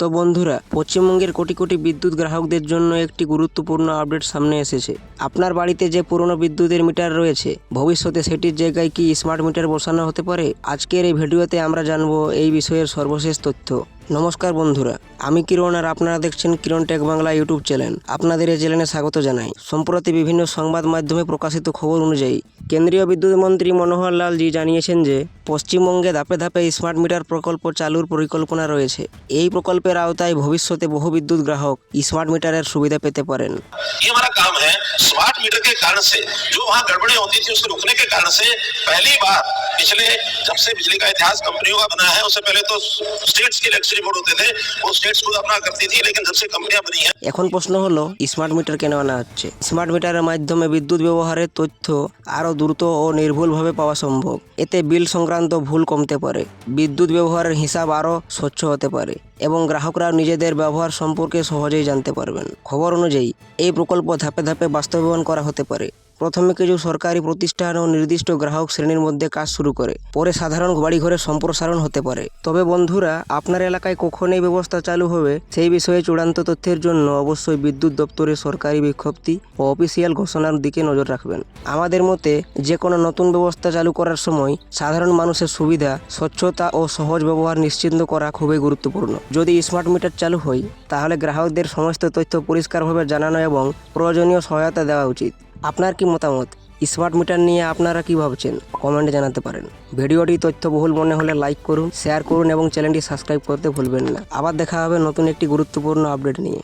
তো বন্ধুরা, পশ্চিমবঙ্গের কোটি কোটি বিদ্যুৎ গ্রাহকদের জন্য একটি গুরুত্বপূর্ণ আপডেট সামনে এসেছে। আপনার বাড়িতে যে পুরনো বিদ্যুতের মিটার রয়েছে, ভবিষ্যতে সেটির জায়গায় কি স্মার্ট মিটার বসানো হতে পারে? আজকের এই ভিডিওতে আমরা জানবো এই বিষয়ের সর্বশেষ তথ্য। নমস্কার বন্ধুরা, আমি কিরণ আর আপনারা দেখছেন কিরণ টেক বাংলা ইউটিউব চ্যানেল। আপনাদের এই চ্যানেলে স্বাগত জানাই। সম্প্রতি বিভিন্ন সংবাদ মাধ্যমে প্রকাশিত খবর অনুযায়ী কেন্দ্রীয় বিদ্যুৎ মন্ত্রী মনোহর লাল জি জানিয়েছেন যে পশ্চিমবঙ্গে ধাপে ধাপে স্মার্ট মিটার প্রকল্প চালুর পরিকল্পনা রয়েছে। এই প্রকল্পের আওতায় ভবিষ্যতে বহু বিদ্যুৎ গ্রাহক স্মার্ট মিটারের সুবিধা পেতে পারেন। ये हमारा काम है स्मार्ट मीटर के कारण से जो वहाँ गड़बड़ी होती थी उसको रुकने के कारण से पहली बार पिछले जब से बिजली का इतिहास कंपनियों का बना है उससे पहले तो स्टेट्स के इलेक्ट्रिसिटी बोर्ड होते थे, वो स्टेट्स खुद अपना करती थी, लेकिन जब से कंपनियां बनी है। এখন প্রশ্ন হলো, স্মার্ট মিটার কেন আনা হচ্ছে? স্মার্ট মিটারের মাধ্যমে বিদ্যুৎ ব্যবহারের তথ্য আরও দ্রুত ও নির্ভুলভাবে পাওয়া সম্ভব। এতে বিল সংক্রান্ত ভুল কমতে পারে, বিদ্যুৎ ব্যবহারের হিসাব আরও স্বচ্ছ হতে পারে এবং গ্রাহকরা নিজেদের ব্যবহার সম্পর্কে সহজেই জানতে পারবেন। খবর অনুযায়ী এই প্রকল্প ধাপে ধাপে বাস্তবায়ন করা হতে পারে। প্রথমে কিছু সরকারি প্রতিষ্ঠান ও নির্দিষ্ট গ্রাহক শ্রেণীর মধ্যে কাজ শুরু করে, পরে সাধারণ বাড়িঘরে সম্প্রসারণ হতে পারে। তবে বন্ধুরা, আপনার এলাকায় কখন এই ব্যবস্থা চালু হবে সেই বিষয়ে চূড়ান্ত তথ্যের জন্য অবশ্যই বিদ্যুৎ দপ্তরের সরকারি বিজ্ঞপ্তি ও অফিসিয়াল ঘোষণার দিকে নজর রাখবেন। আমাদের মতে, যে কোনো নতুন ব্যবস্থা চালু করার সময় সাধারণ মানুষের সুবিধা, স্বচ্ছতা ও সহজ ব্যবহার নিশ্চিত করা খুবই গুরুত্বপূর্ণ। যদি স্মার্ট মিটার চালু হয়, তাহলে গ্রাহকদের সমস্ত তথ্য পরিষ্কারভাবে জানানো এবং প্রয়োজনীয় সহায়তা দেওয়া উচিত। আপনার কি মতামত? স্মার্ট মিটার নিয়ে আপনারা কি ভাবছেন? কমেন্টে জানাতে পারেন। ভিডিওটি তথ্যবহুল মনে হলে লাইক করুন, শেয়ার করুন এবং চ্যানেলটি সাবস্ক্রাইব করতে ভুলবেন না। আবার দেখা হবে নতুন একটি গুরুত্বপূর্ণ আপডেট নিয়ে।